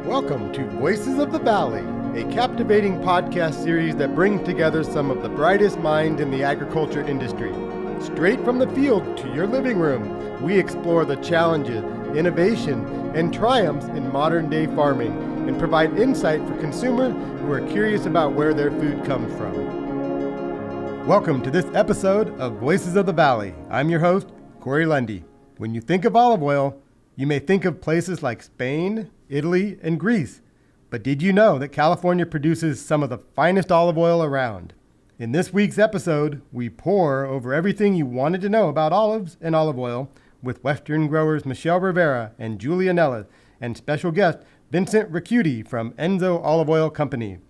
Welcome to Voices of the Valley, a captivating podcast series that brings together some of the brightest minds in the agriculture industry. Straight from the field to your living room, we explore the challenges, innovation, and triumphs in modern-day farming and provide insight for consumers who are curious about where their food comes from. Welcome to this episode of Voices of the Valley. I'm your host, Corey Lundy. When you think of olive oil, you may think of places like Spain, Italy, and Greece. But did you know that California produces some of the finest olive oil around? In this week's episode, we pour over everything you wanted to know about olives and olive oil with Western growers Michelle Rivera and Julia Nellis and special guest Vincent Ricchiuti from Enzo Olive Oil Company.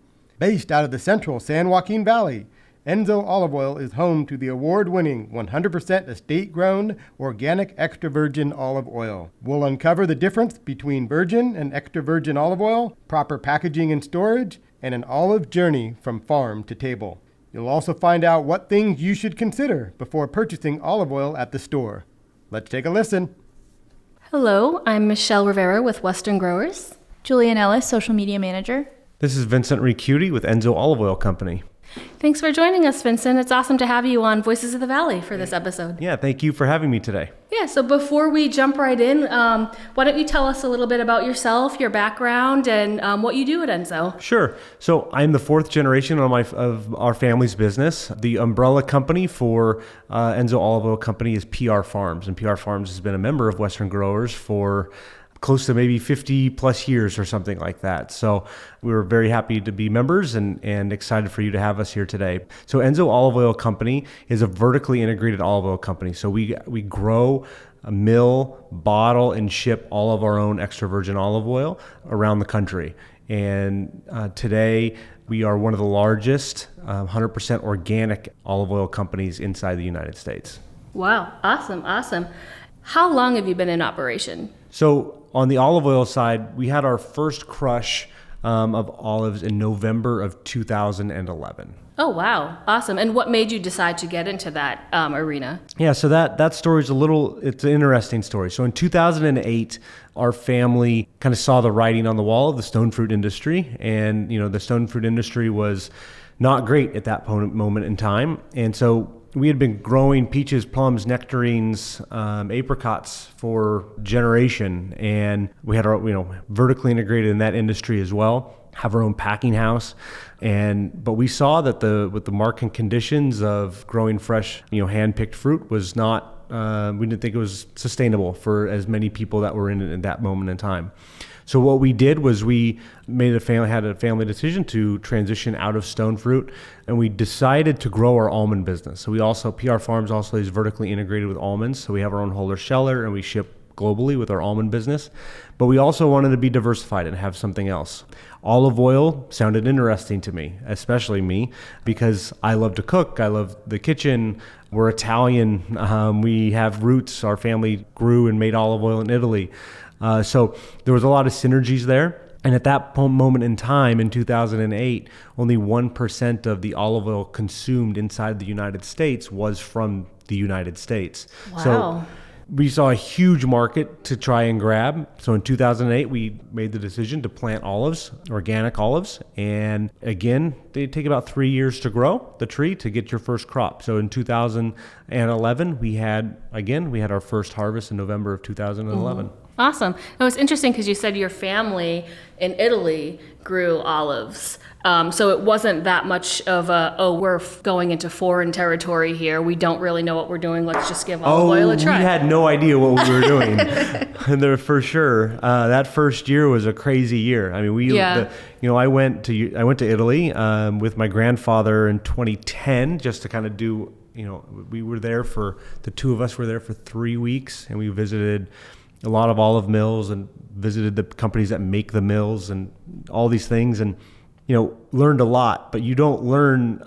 Based out of the central San Joaquin Valley, Enzo Olive Oil is home to the award-winning 100% estate-grown, organic extra virgin olive oil. We'll uncover the difference between virgin and extra virgin olive oil, proper packaging and storage, and an olive journey from farm to table. You'll also find out what things you should consider before purchasing olive oil at the store. Let's take a listen. Hello, I'm Michelle Rivera with Western Growers. Julia Nellis, social media manager. This is Vincent Ricchiuti with Enzo Olive Oil Company. Thanks for joining us, Vincent. It's awesome to have you on Voices of the Valley for this episode. Yeah, thank you for having me today. Yeah, so before we jump right in, why don't you tell us a little bit about yourself, your background, and what you do at Enzo? Sure. So I'm the fourth generation of our family's business. The umbrella company for Enzo Olive Oil Company is PR Farms, and PR Farms has been a member of Western Growers for close to maybe 50 plus years or something like that. So we were very happy to be members and excited for you to have us here today. So Enzo Olive Oil Company is a vertically integrated olive oil company. So we grow, mill, bottle, and ship all of our own extra virgin olive oil around the country. And today we are one of the largest 100% organic olive oil companies inside the United States. Wow, awesome. How long have you been in operation? So on the olive oil side, we had our first crush of olives in November of 2011. Oh, wow. Awesome. And what made you decide to get into that arena? Yeah, so that story is it's an interesting story. So in 2008, our family kind of saw the writing on the wall of the stone fruit industry. And, the stone fruit industry was not great at that moment in time. And so we had been growing peaches, plums, nectarines, apricots for generation, and we had our, vertically integrated in that industry as well, have our own packing house. But we saw that with the market conditions of growing fresh, hand-picked fruit was not, we didn't think it was sustainable for as many people that were in it at that moment in time. So what we did was we had a family decision to transition out of stone fruit, and we decided to grow our almond business. So PR Farms also is vertically integrated with almonds. So we have our own Holder Sheller, and we ship globally with our almond business. But we also wanted to be diversified and have something else. Olive oil sounded interesting to me, especially me, because I love to cook. I love the kitchen. We're Italian. We have roots. Our family grew and made olive oil in Italy. So there was a lot of synergies there. And at that moment in time, in 2008, only 1% of the olive oil consumed inside the United States was from the United States. Wow. So we saw a huge market to try and grab. So in 2008, we made the decision to plant olives, organic olives. And again, they take about 3 years to grow the tree to get your first crop. So in 2011, we had our first harvest in November of 2011. Mm-hmm. Awesome. It was interesting because you said your family in Italy grew olives. So it wasn't that much of we're going into foreign territory here. We don't really know what we're doing. Let's just give olive oil a try. We had no idea what we were doing. And for sure, that first year was a crazy year. I mean, I went to Italy with my grandfather in 2010 just to kind of do, we were there the two of us were there for 3 weeks, and we visited a lot of olive mills and visited the companies that make the mills and all these things, and learned a lot. But you don't learn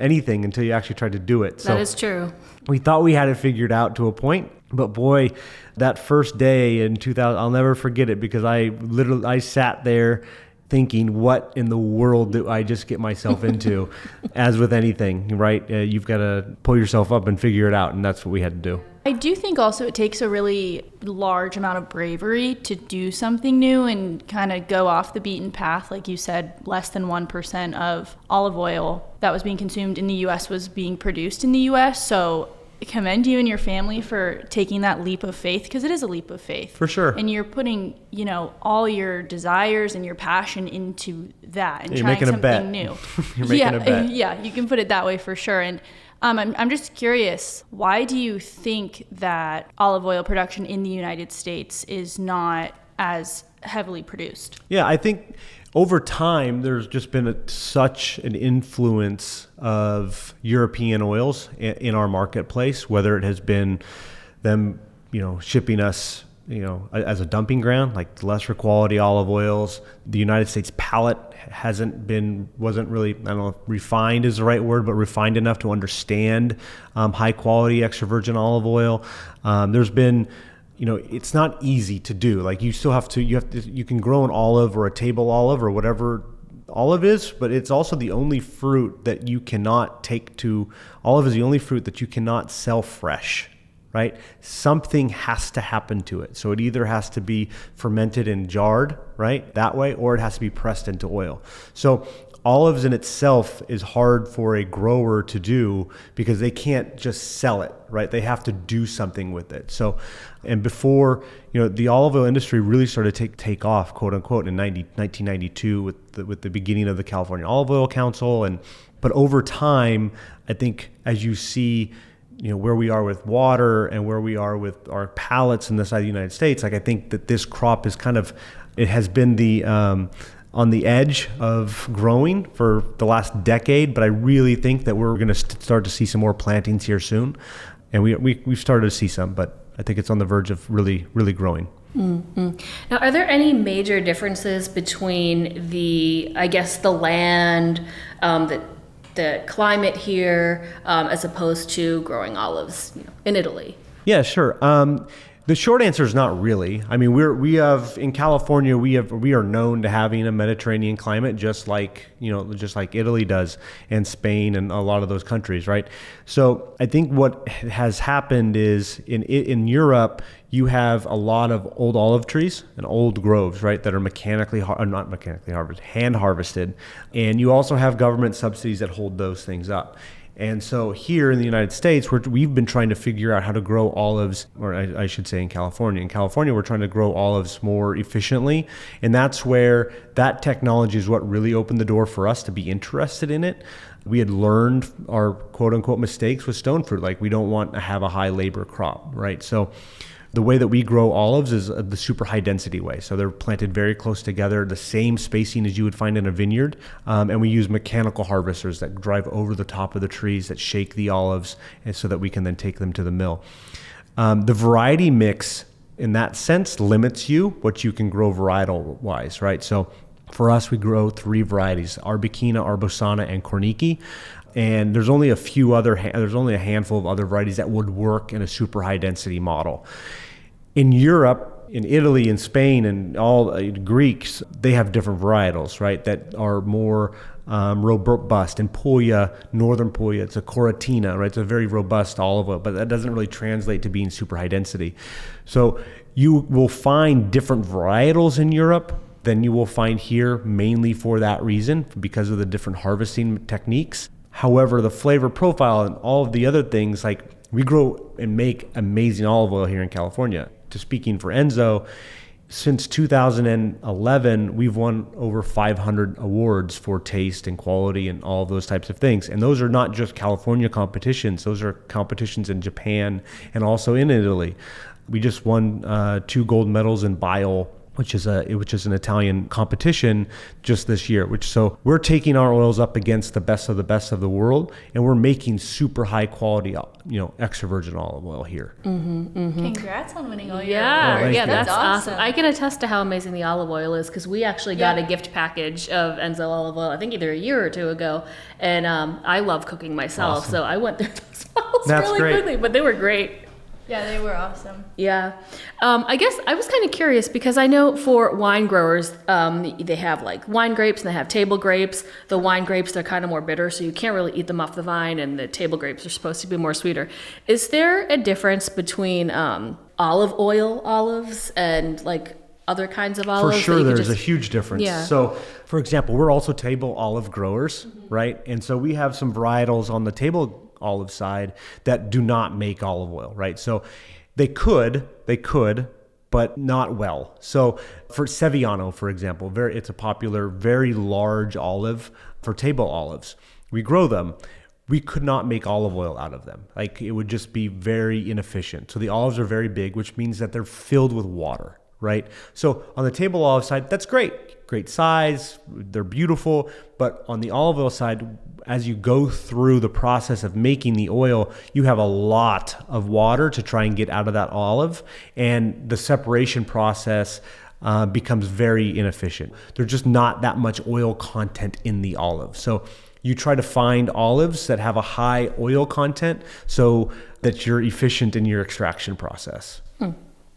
anything until you actually try to do it. That is true. We thought we had it figured out to a point, but boy, that first day in 2000, I'll never forget it, because I sat there thinking, what in the world do I just get myself into? As with anything, right? You've got to pull yourself up and figure it out. And that's what we had to do. I do think also it takes a really large amount of bravery to do something new and kind of go off the beaten path. Like you said, less than 1% of olive oil that was being consumed in the U.S. was being produced in the U.S. So I commend you and your family for taking that leap of faith, because it is a leap of faith. For sure. And you're putting, all your desires and your passion into that and You're trying making a bet. something new. You're making a bet. Yeah, you can put it that way for sure. And I'm just curious, why do you think that olive oil production in the United States is not as heavily produced? Yeah, I think over time, there's just been such an influence of European oils in our marketplace, whether it has been them, shipping us, as a dumping ground, like lesser quality olive oils. The United States palate wasn't really, I don't know if refined is the right word, but refined enough to understand high quality extra virgin olive oil. There's been, it's not easy to do. Like you can grow an olive or a table olive or whatever olive is, but it's also the only fruit that you cannot olive is the only fruit that you cannot sell fresh, right? Something has to happen to it. So it either has to be fermented and jarred, right, that way, or it has to be pressed into oil. So olives in itself is hard for a grower to do because they can't just sell it, right? They have to do something with it. So, and before, the olive oil industry really started to take off, quote unquote, in 1992 with the beginning of the California Olive Oil Council. But over time, I think as you see, where we are with water and where we are with our palates in the side of the United States, like I think that this crop is it has been on the edge of growing for the last decade, but I really think that we're going to start to see some more plantings here soon. And we've started to see some, but I think it's on the verge of really, really growing. Mm-hmm. Now, are there any major differences between the land, the climate here, as opposed to growing olives in Italy? Yeah, sure. The short answer is not really. I mean, in California, we are known to having a Mediterranean climate, just like Italy does, and Spain and a lot of those countries, right? So I think what has happened is in Europe, you have a lot of old olive trees and old groves, right, that are not mechanically harvested, hand harvested, and you also have government subsidies that hold those things up. And so here in the United States, we've been trying to figure out how to grow olives, or I should say in California. In California, we're trying to grow olives more efficiently. And that's where that technology is what really opened the door for us to be interested in it. We had learned our quote unquote mistakes with stone fruit. Like we don't want to have a high labor crop, right? So the way that we grow olives is the super high density way. So they're planted very close together, the same spacing as you would find in a vineyard. And we use mechanical harvesters that drive over the top of the trees that shake the olives, and so that we can then take them to the mill. The variety mix in that sense limits what you can grow varietal wise, right? So for us, we grow 3 varieties: Arbequina, Arbosana, and Cornici. And there's only there's only a handful of other varieties that would work in a super high density model. In Europe, in Italy, in Spain, and all Greeks, they have different varietals, right, that are more robust. In Puglia, northern Puglia, it's a Coratina, right? It's a very robust olive oil, but that doesn't really translate to being super high density. So you will find different varietals in Europe than you will find here, mainly for that reason, because of the different harvesting techniques. However, the flavor profile and all of the other things, like we grow and make amazing olive oil here in California. Speaking for Enzo, since 2011, we've won over 500 awards for taste and quality and all of those types of things. And those are not just California competitions. Those are competitions in Japan and also in Italy. We just won 2 gold medals in bile, which is an Italian competition just this year. So we're taking our oils up against the best of the world, and we're making super high quality, extra virgin olive oil here. Mm-hmm, mm-hmm. Congrats on winning all your awards. Yeah, that's awesome. I can attest to how amazing the olive oil is, because we actually got a gift package of Enzo olive oil, I think either a year or 2 ago, and I love cooking myself, so I went through those bottles really quickly, but they were great. Yeah, they were awesome. Yeah. I guess I was kind of curious because I know for wine growers, they have like wine grapes and they have table grapes. The wine grapes, they're kind of more bitter, so you can't really eat them off the vine, and the table grapes are supposed to be more sweeter. Is there a difference between olive oil olives and like other kinds of olives? For sure, there's a huge difference. Yeah. So, for example, we're also table olive growers, right? And so we have some varietals on the table olive side that do not make olive oil, right? So they could, but not well. So for Sevillano, for example, it's a popular, very large olive for table olives. We grow them. We could not make olive oil out of them. Like, it would just be very inefficient. So the olives are very big, which means that they're filled with water, right? So on the table olive side, that's great size, they're beautiful. But on the olive oil side, as you go through the process of making the oil, you have a lot of water to try and get out of that olive, and the separation process becomes very inefficient. There's just not that much oil content in the olive. So you try to find olives that have a high oil content so that you're efficient in your extraction process.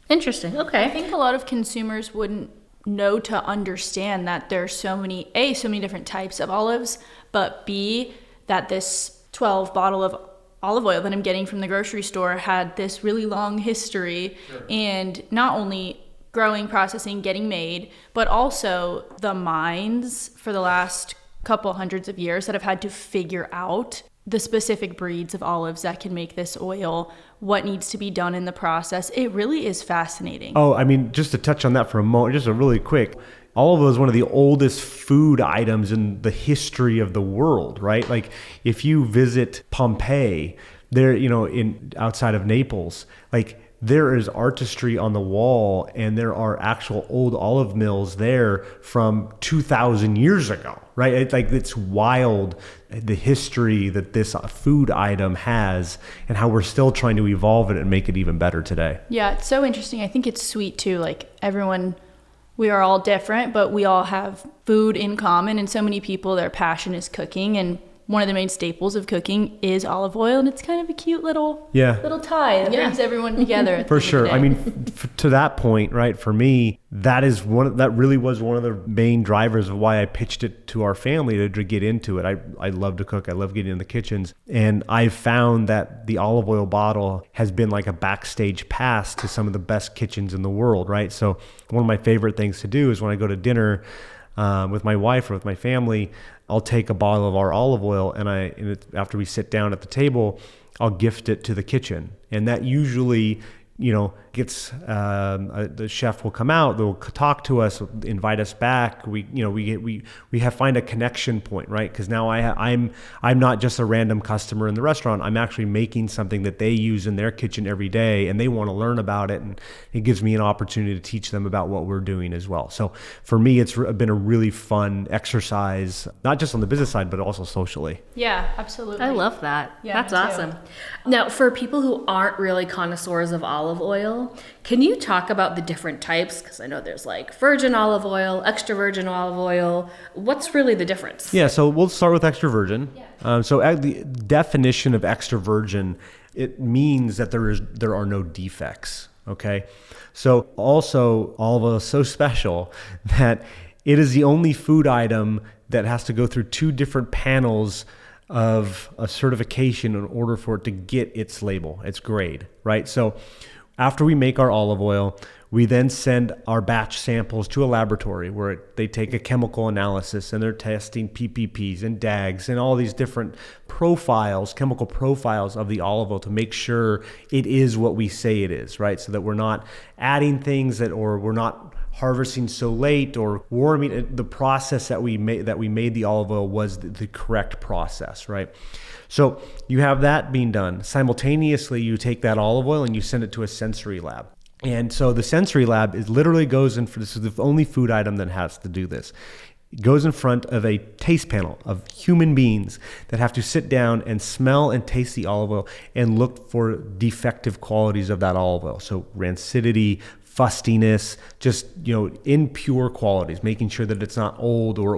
Interesting. Okay. I think a lot of consumers wouldn't know to understand that there's so many different types of olives, but B, that this 12 bottle of olive oil that I'm getting from the grocery store had this really long history. Sure. And not only growing, processing, getting made, but also the mines for the last couple hundreds of years that have had to figure out the specific breeds of olives that can make this oil, what needs to be done in the process. It really is fascinating. Oh, I mean, just to touch on that for a moment, just a really quick, olive oil is one of the oldest food items in the history of the world, right? Like, if you visit Pompeii, there, outside of Naples, like, there is artistry on the wall, and there are actual old olive mills there from 2,000 years ago, right? It's wild, the history that this food item has and how we're still trying to evolve it and make it even better today. Yeah, it's so interesting. I think it's sweet too. Like, we are all different, but we all have food in common, and so many people, their passion is cooking, and one of the main staples of cooking is olive oil, and it's kind of a cute little tie that brings everyone together. For sure. I mean, to that point, right? For me, that really was one of the main drivers of why I pitched it to our family to get into it. I love to cook. I love getting in the kitchens, and I found that the olive oil bottle has been like a backstage pass to some of the best kitchens in the world, right? So one of my favorite things to do is when I go to dinner with my wife or with my family, I'll take a bottle of our olive oil, and after we sit down at the table, I'll gift it to the kitchen. And that usually, gets, the chef will come out, they'll talk to us, invite us back. We find a connection point, right? Because now I'm not just a random customer in the restaurant. I'm actually making something that they use in their kitchen every day, and they want to learn about it. And it gives me an opportunity to teach them about what we're doing as well. So for me, it's been a really fun exercise, not just on the business side, but also socially. Yeah, absolutely. I love that. Yeah, that's awesome. Now, for people who aren't really connoisseurs of olive oil, can you talk about the different types? Because I know there's like virgin olive oil, extra virgin olive oil. What's really the difference? Yeah, so we'll start with extra virgin. So the definition of extra virgin, it means that there are no defects, okay? So also, olive oil is so special that it is the only food item that has to go through 2 different panels of a certification in order for it to get its label, its grade, right? So after we make our olive oil, we then send our batch samples to a laboratory where they take a chemical analysis, and they're testing PPPs and DAGs and all these different chemical profiles of the olive oil to make sure it is what we say it is, right? So that we're not adding things or we're not harvesting so late or warming. The process that we made the olive oil was the correct process, right? So you have that being done. Simultaneously, you take that olive oil and you send it to a sensory lab. And so the sensory lab goes in for, this is the only food item that has to do this. It goes in front of a taste panel of human beings that have to sit down and smell and taste the olive oil and look for defective qualities of that olive oil. So rancidity, fustiness, just, impure qualities, making sure that it's not old or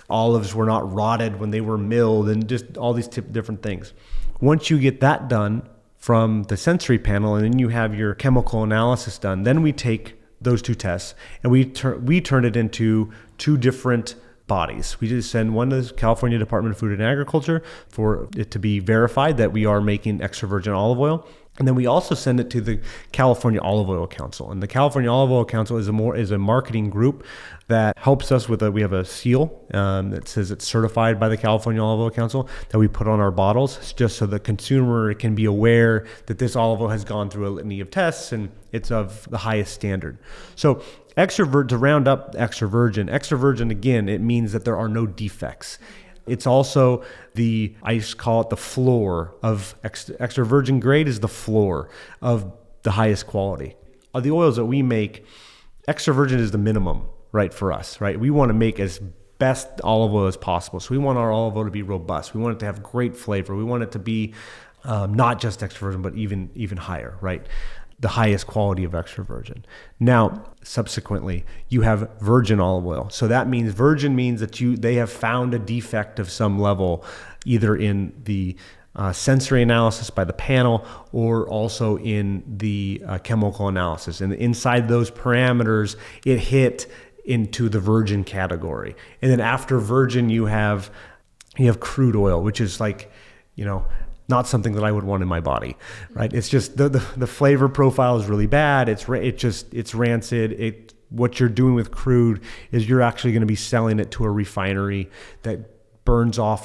olives were not rotted when they were milled, and just all these different things. Once you get that done, from the sensory panel, and then you have your chemical analysis done. Then we take those two tests and we turn it into two different bodies. We just send one to the California Department of Food and Agriculture for it to be verified that we are making extra virgin olive oil. And then we also send it to the California Olive Oil Council. And the California Olive Oil Council is a marketing group that helps us with we have a seal that says it's certified by the California Olive Oil Council that we put on our bottles, just so the consumer can be aware that this olive oil has gone through a litany of tests and it's of the highest standard. So to round up extra virgin again, it means that there are no defects. It's also I call it the floor of extra virgin grade is the floor of the highest quality. Of the oils that we make, extra virgin is the minimum, right, for us, right? We want to make as best olive oil as possible. So we want our olive oil to be robust. We want it to have great flavor. We want it to be not just extra virgin, but even higher, right? The highest quality of extra virgin. Now, subsequently, you have virgin olive oil. So that means virgin means that they have found a defect of some level, either in the sensory analysis by the panel or also in the chemical analysis. And inside those parameters, it hit into the virgin category. And then after virgin, you have crude oil, which is like, not something that I would want in my body, right? It's just the flavor profile is really bad. It's rancid. What you're doing with crude is you're actually going to be selling it to a refinery that burns off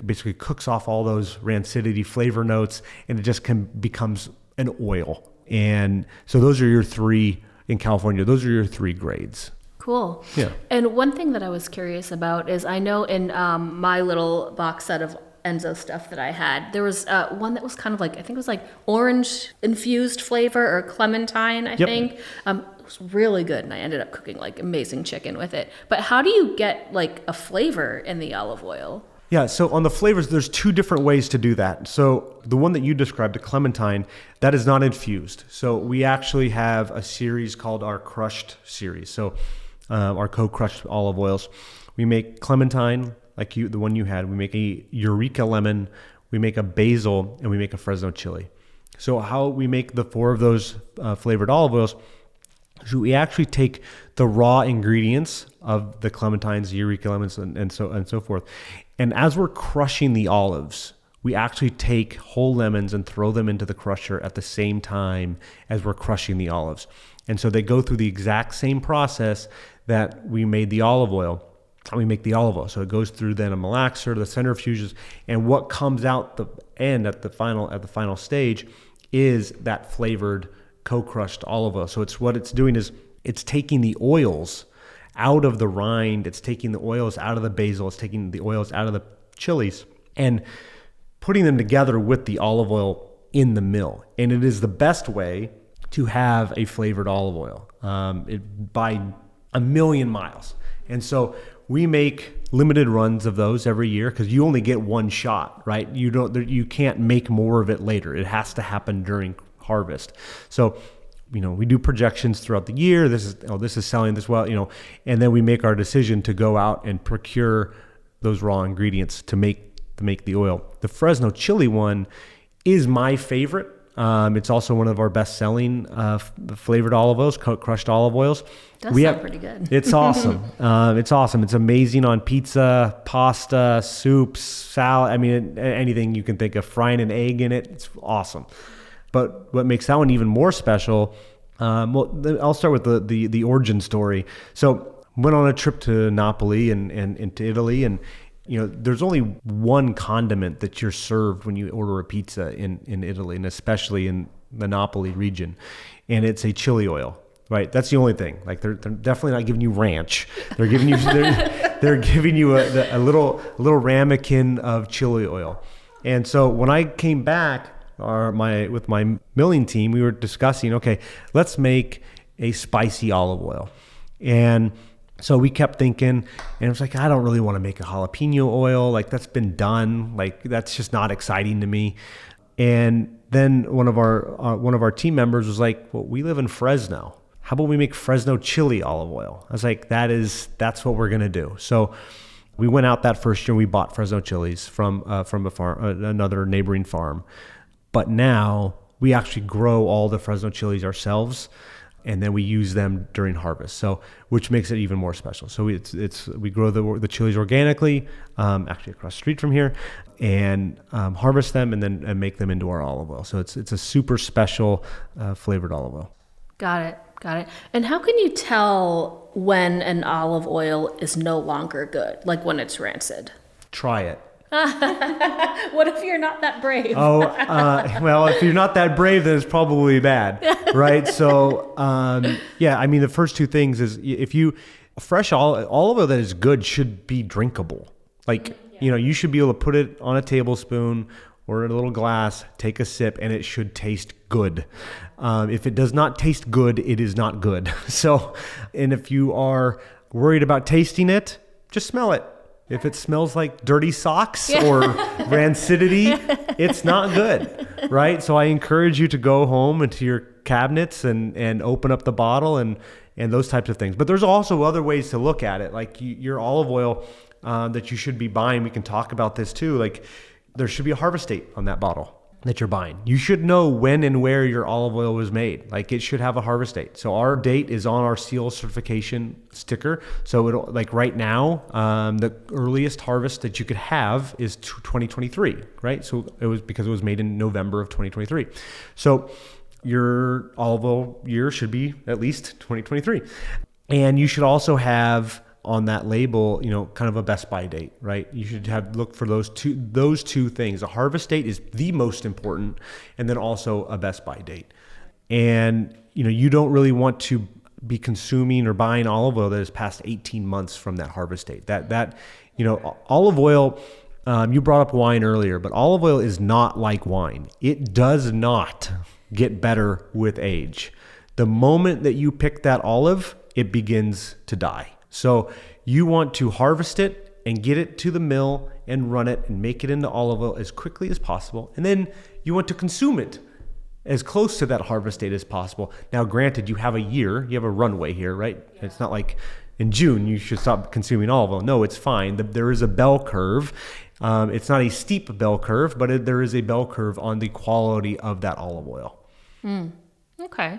basically cooks off all those rancidity flavor notes, and it just becomes an oil. And so those are your three in California. Those are your three grades. Cool. Yeah. And one thing that I was curious about is I know in my little box set of Enzo stuff that I had, there was one that was kind of like, I think it was like orange infused flavor or clementine, I think. It was really good, and I ended up cooking like amazing chicken with it. But how do you get like a flavor in the olive oil? Yeah, so on the flavors, there's two different ways to do that. So the one that you described, the clementine, that is not infused. So we actually have a series called our crushed series. So our co-crushed olive oils. We make clementine, like the one you had. We make a Eureka lemon, we make a basil, and we make a Fresno chili. So how we make the four of those flavored olive oils, so we actually take the raw ingredients of the clementines, Eureka lemons, and so forth. And as we're crushing the olives, we actually take whole lemons and throw them into the crusher at the same time as we're crushing the olives. And so they go through the exact same process that we made the olive oil. We make the olive oil. So it goes through then a malaxer, the centrifuges, and what comes out the end at the final stage is that flavored co-crushed olive oil. So what it's doing is it's taking the oils out of the rind, it's taking the oils out of the basil, it's taking the oils out of the chilies and putting them together with the olive oil in the mill. And it is the best way to have a flavored olive oil by a million miles. And so we make limited runs of those every year because you only get one shot, right? You can't make more of it later. It has to happen during harvest. So, we do projections throughout the year. This is selling this well, and then we make our decision to go out and procure those raw ingredients to make the oil. The Fresno chili one is my favorite. It's also one of our best-selling flavored olive oils, crushed olive oils. Does sound pretty good. It's awesome. It's awesome. It's amazing on pizza, pasta, soups, salad. I mean, anything you can think of. Frying an egg in it. It's awesome. But what makes that one even more special? I'll start with the origin story. So, went on a trip to Napoli and into Italy, and there's only one condiment that you're served when you order a pizza in Italy, and especially in the Napoli region, and it's a chili oil, right? That's the only thing. Like they're definitely not giving you ranch. They're giving you they're giving you a little ramekin of chili oil. And so when I came back, with my milling team, we were discussing, okay, let's make a spicy olive oil, and so we kept thinking, and it was like, I don't really want to make a jalapeno oil. Like that's been done. Like that's just not exciting to me. And then one of our team members was like, well, we live in Fresno. How about we make Fresno chili olive oil? I was like, that's what we're going to do. So we went out that first year and we bought Fresno chilies from a farm, another neighboring farm. But now we actually grow all the Fresno chilies ourselves, and then we use them during harvest. So, which makes it even more special. So we grow the chilies organically, actually across the street from here, and harvest them and make them into our olive oil. So it's a super special flavored olive oil. Got it. And how can you tell when an olive oil is no longer good, like when it's rancid? Try it. What if you're not that brave? Well, if you're not that brave, then it's probably bad, right? So, the first two things is fresh olive oil that is good should be drinkable. Like, you should be able to put it on a tablespoon or in a little glass, take a sip, and it should taste good. If it does not taste good, it is not good. So, and if you are worried about tasting it, just smell it. If it smells like dirty socks or rancidity, it's not good, right? So I encourage you to go home into your cabinets and open up the bottle and those types of things. But there's also other ways to look at it, like your olive oil that you should be buying. We can talk about this too. Like, there should be a harvest date on that bottle that you're buying. You should know when and where your olive oil was made. Like, it should have a harvest date. So our date is on our seal certification sticker. So it'll, like right now, the earliest harvest that you could have is 2023, right? So it was because it was made in November of 2023. So your olive oil year should be at least 2023. And you should also have on that label, kind of a best by date, right? You should look for those two things. A harvest date is the most important, and then also a best by date. And, you don't really want to be consuming or buying olive oil that is past 18 months from that harvest date. That olive oil, you brought up wine earlier, but olive oil is not like wine. It does not get better with age. The moment that you pick that olive, it begins to die. So you want to harvest it and get it to the mill and run it and make it into olive oil as quickly as possible. And then you want to consume it as close to that harvest date as possible. Now, granted, you have a year, you have a runway here, right? Yeah. It's not like in June you should stop consuming olive oil. No, it's fine. There is a bell curve. It's not a steep bell curve, but there is a bell curve on the quality of that olive oil. Okay.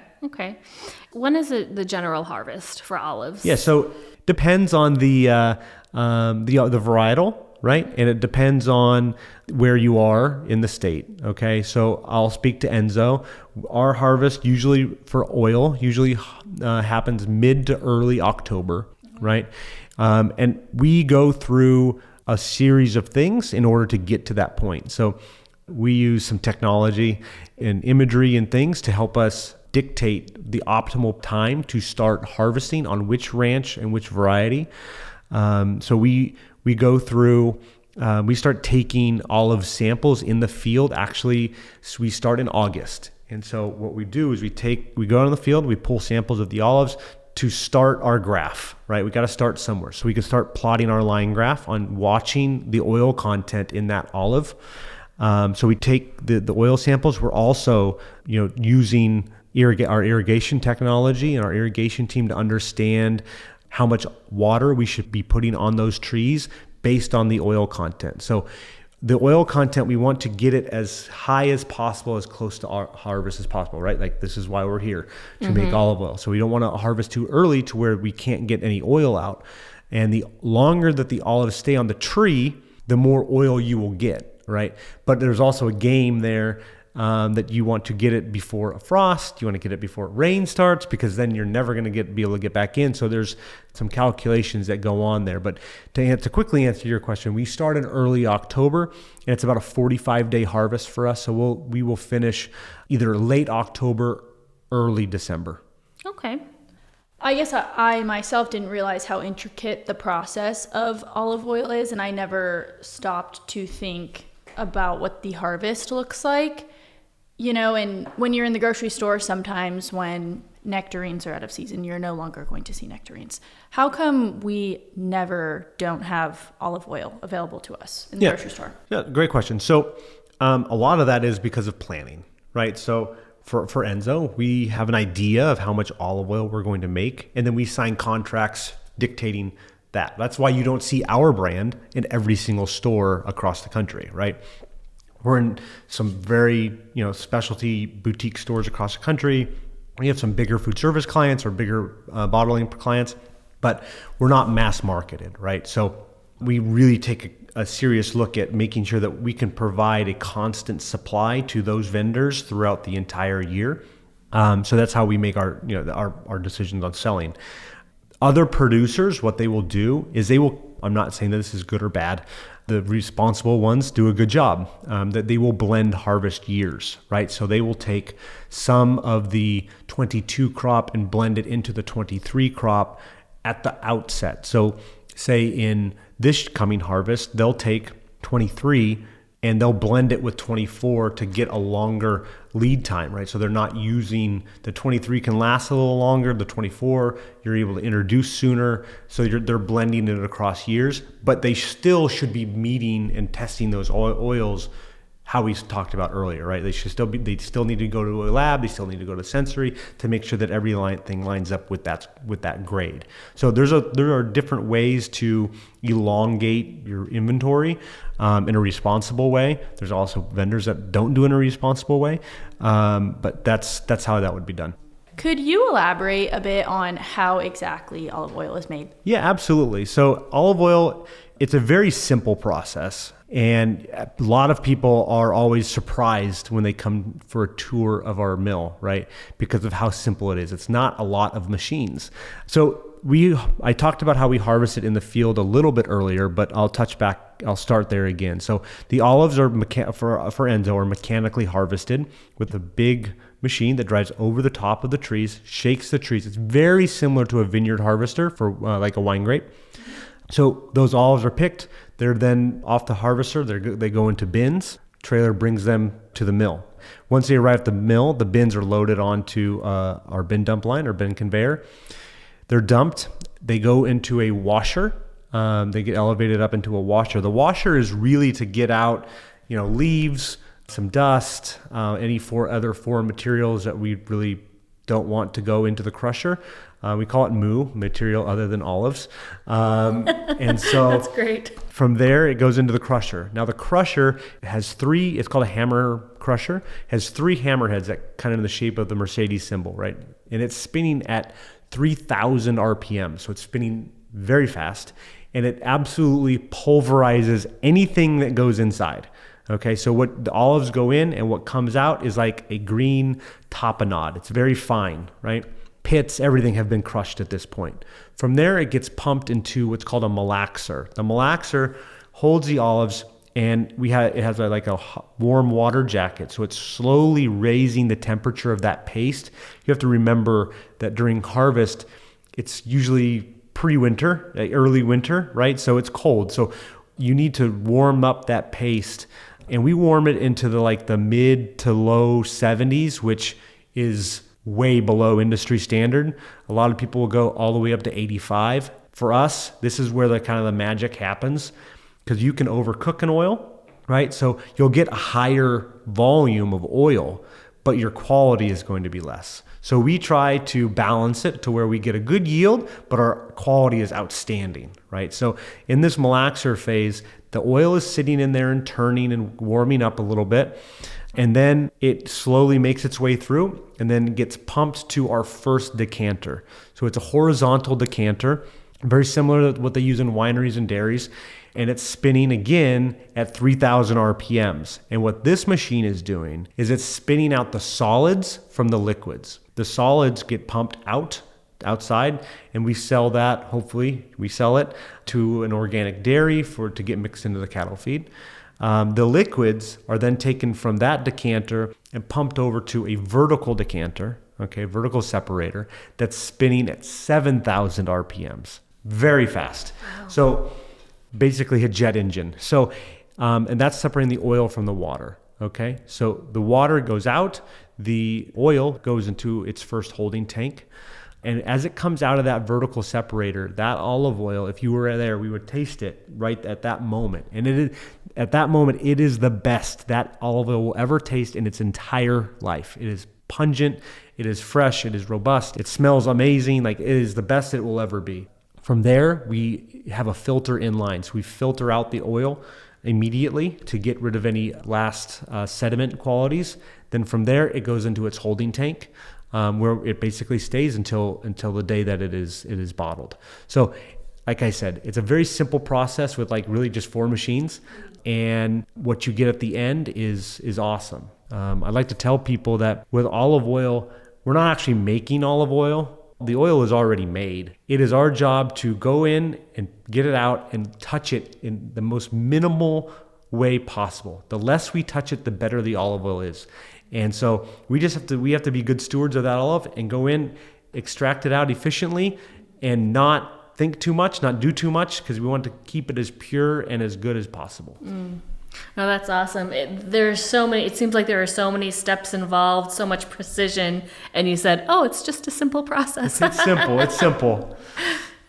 When is it the general harvest for olives? Yeah, so depends on the varietal, right? And it depends on where you are in the state. Okay, so I'll speak to Enzo. Our harvest usually for oil happens mid to early October, right? And we go through a series of things in order to get to that point. So we use some technology and imagery and things to help us dictate the optimal time to start harvesting on which ranch and which variety. So we go through, we start taking olive samples in the field. Actually, so we start in August. And so what we do is we go out in the field, we pull samples of the olives to start our graph, right? We got to start somewhere. So we can start plotting our line graph on watching the oil content in that olive. So we take the oil samples. We're also, using our irrigation technology and our irrigation team to understand how much water we should be putting on those trees based on the oil content. So the oil content, we want to get it as high as possible, as close to our harvest as possible, right? Like, this is why we're here, to make olive oil. So we don't want to harvest too early to where we can't get any oil out. And the longer that the olives stay on the tree, the more oil you will get, right? But there's also a game there that you want to get it before a frost. You want to get it before rain starts, because then you're never going to be able to get back in. So there's some calculations that go on there. But to quickly answer your question, we start in early October, and it's about a 45-day harvest for us. So we will finish either late October, early December. Okay. I guess I myself didn't realize how intricate the process of olive oil is, and I never stopped to think about what the harvest looks like. And when you're in the grocery store, sometimes when nectarines are out of season, you're no longer going to see nectarines. How come we don't have olive oil available to us in the grocery store? Yeah, great question. So a lot of that is because of planning, right? So for Enzo, we have an idea of how much olive oil we're going to make, and then we sign contracts dictating that. That's why you don't see our brand in every single store across the country, right? We're in some very, specialty boutique stores across the country. We have some bigger food service clients or bigger bottling clients, but we're not mass marketed, right? So we really take a serious look at making sure that we can provide a constant supply to those vendors throughout the entire year. So that's how we make our decisions on selling. Other producers, what they will do is I'm not saying that this is good or bad. The responsible ones do a good job, that they will blend harvest years, right? So they will take some of the 22 crop and blend it into the 23 crop at the outset. So say in this coming harvest, they'll take 23 and they'll blend it with 24 to get a longer lead time, right? So they're not using, the 23 can last a little longer, the 24 you're able to introduce sooner, so they're blending it across years, but they still should be meeting and testing those oils how we talked about earlier, right? They still need to go to a lab, they still need to go to sensory to make sure that everything lines up with that grade. So there are different ways to elongate your inventory in a responsible way. There's also vendors that don't do it in a responsible way, but that's how that would be done. Could you elaborate a bit on how exactly olive oil is made? Yeah, absolutely. So olive oil, it's a very simple process. And a lot of people are always surprised when they come for a tour of our mill, right? Because of how simple it is. It's not a lot of machines. So I talked about how we harvest it in the field a little bit earlier, but I'll start there again. So the olives are for Enzo are mechanically harvested with a big machine that drives over the top of the trees, shakes the trees. It's very similar to a vineyard harvester for like a wine grape. So those olives are picked. They're then off the harvester. They go into bins. Trailer brings them to the mill. Once they arrive at the mill, the bins are loaded onto our bin dump line or bin conveyor. They're dumped. They go into a washer. They get elevated up into a washer. The washer is really to get out, leaves, some dust, any other foreign materials that we really don't want to go into the crusher. We call it material other than olives. And so that's great. From there, it goes into the crusher. Now the crusher has it's called a hammer crusher, has 3 hammerheads that kind of in the shape of the Mercedes symbol, right? And it's spinning at 3,000 RPM. So it's spinning very fast and it absolutely pulverizes anything that goes inside. Okay, so what the olives go in and what comes out is like a green tapenade. It's very fine, right? Pits, everything have been crushed at this point. From there, it gets pumped into what's called a malaxer. The malaxer holds the olives and it has like a warm water jacket. So it's slowly raising the temperature of that paste. You have to remember that during harvest, it's usually pre-winter, early winter, right? So it's cold. So you need to warm up that paste. And we warm it into the mid to low 70s, which is way below industry standard. A lot of people will go all the way up to 85. For us, this is where the magic happens because you can overcook an oil, right? So you'll get a higher volume of oil, but your quality is going to be less. So we try to balance it to where we get a good yield, but our quality is outstanding, right? So in this malaxer phase, the oil is sitting in there and turning and warming up a little bit. And then it slowly makes its way through and then gets pumped to our first decanter. So it's a horizontal decanter, very similar to what they use in wineries and dairies. And it's spinning again at 3,000 RPMs. And what this machine is doing is it's spinning out the solids from the liquids. The solids get pumped outside and we sell that, hopefully we sell it to an organic dairy to get mixed into the cattle feed. The liquids are then taken from that decanter and pumped over to a vertical decanter, vertical separator that's spinning at 7,000 RPMs. Very fast. Wow. So basically a jet engine. So, and that's separating the oil from the water. Okay. So the water goes out, the oil goes into its first holding tank. And as it comes out of that vertical separator, that olive oil, if you were there, we would taste it right at that moment. And at that moment, it is the best that olive oil will ever taste in its entire life. It is pungent, it is fresh, it is robust, it smells amazing. It is the best it will ever be. From there, we have a filter in line. So we filter out the oil immediately to get rid of any last sediment qualities. Then from there, it goes into its holding tank, where it basically stays until the day that it is bottled. So, like I said, it's a very simple process with like really just 4 machines, and what you get at the end is awesome. I like to tell people that with olive oil, we're not actually making olive oil. The oil is already made. It is our job to go in and get it out and touch it in the most minimal way possible. The less we touch it, the better the olive oil is. And so we have to be good stewards of that olive and go in, extract it out efficiently, and not think too much, not do too much, because we want to keep it as pure and as good as possible. Oh, that's awesome. It seems like there are so many steps involved, so much precision. And you said, oh, it's just a simple process. It's simple.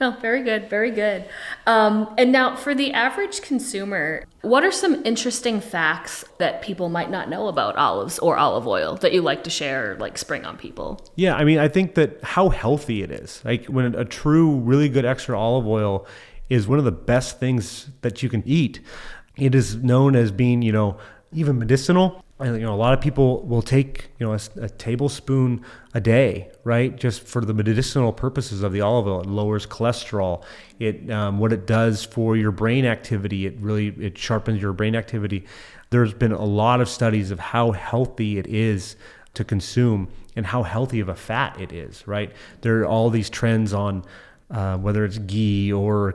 Oh, very good. Very good. And now for the average consumer, what are some interesting facts that people might not know about olives or olive oil that you like to share, like spring on people? Yeah, I mean, I think that how healthy it is. Like when a true, really good extra olive oil is one of the best things that you can eat. It is known as being, even medicinal. And, a lot of people will take, a tablespoon a day, right? Just for the medicinal purposes of the olive oil. It lowers cholesterol. What it does for your brain activity, it sharpens your brain activity. There's been a lot of studies of how healthy it is to consume and how healthy of a fat it is, right? There are all these trends on whether it's ghee or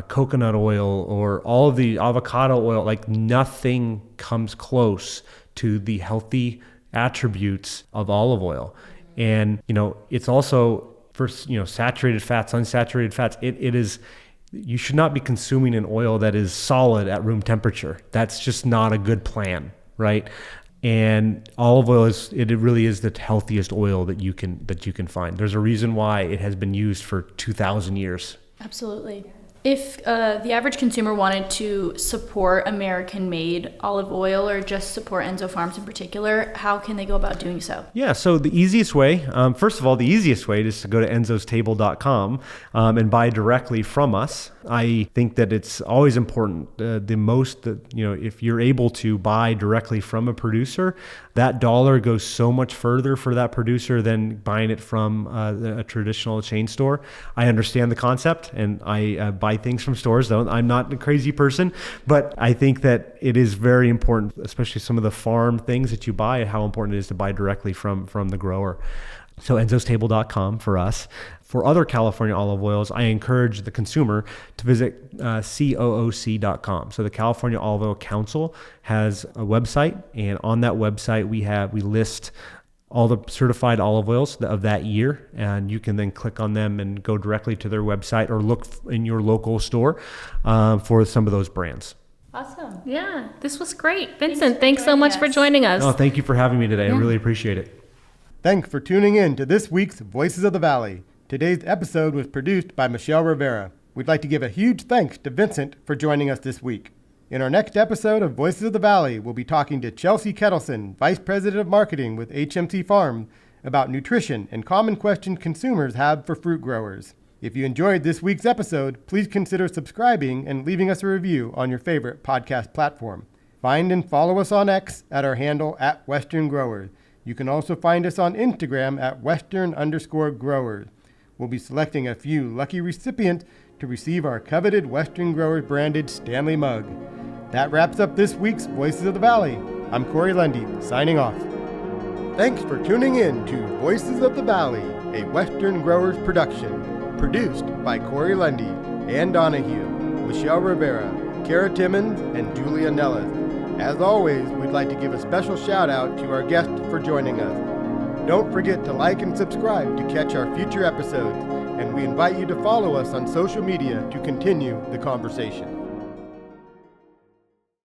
coconut oil or all of the avocado oil, like nothing comes close to the healthy attributes of olive oil. And, it's also for, saturated fats, unsaturated fats, you should not be consuming an oil that is solid at room temperature. That's just not a good plan, right? And olive oil it really is the healthiest oil that you can find. There's a reason why it has been used for 2,000 years. Absolutely. If the average consumer wanted to support American-made olive oil or just support Enzo Farms in particular, how can they go about doing so? Yeah, so the easiest way, first of all, the easiest way is to go to enzostable.com and buy directly from us. I think that it's always important, if you're able to buy directly from a producer, that dollar goes so much further for that producer than buying it from a traditional chain store. I understand the concept, and I buy things from stores, though I'm not a crazy person, but I think that it is very important, especially some of the farm things that you buy, how important it is to buy directly from the grower. So enzostable.com for us. For other California olive oils, I encourage the consumer to visit COOC.com. So the California Olive Oil Council has a website, and on that website we list all the certified olive oils of that year, and you can then click on them and go directly to their website or look in your local store for some of those brands. Awesome. Yeah, this was great. Vincent, thanks so much for joining us. Oh, thank you for having me today. I really appreciate it. Thanks for tuning in to this week's Voices of the Valley. Today's episode was produced by Michelle Rivera. We'd like to give a huge thanks to Vincent for joining us this week. In our next episode of Voices of the Valley, we'll be talking to Chelsea Kettleson, Vice President of Marketing with HMC Farm, about nutrition and common questions consumers have for fruit growers. If you enjoyed this week's episode, please consider subscribing and leaving us a review on your favorite podcast platform. Find and follow us on X at our handle @WesternGrowers. You can also find us on Instagram at Western_growers. We'll be selecting a few lucky recipients to receive our coveted Western Growers branded Stanley mug. That wraps up this week's Voices of the Valley. I'm Corey Lundy, signing off. Thanks for tuning in to Voices of the Valley, a Western Growers production. Produced by Corey Lundy, Ann Donahue, Michelle Rivera, Kara Timmons, and Julia Nellis. As always, we'd like to give a special shout out to our guest for joining us. Don't forget to like and subscribe to catch our future episodes, and we invite you to follow us on social media to continue the conversation.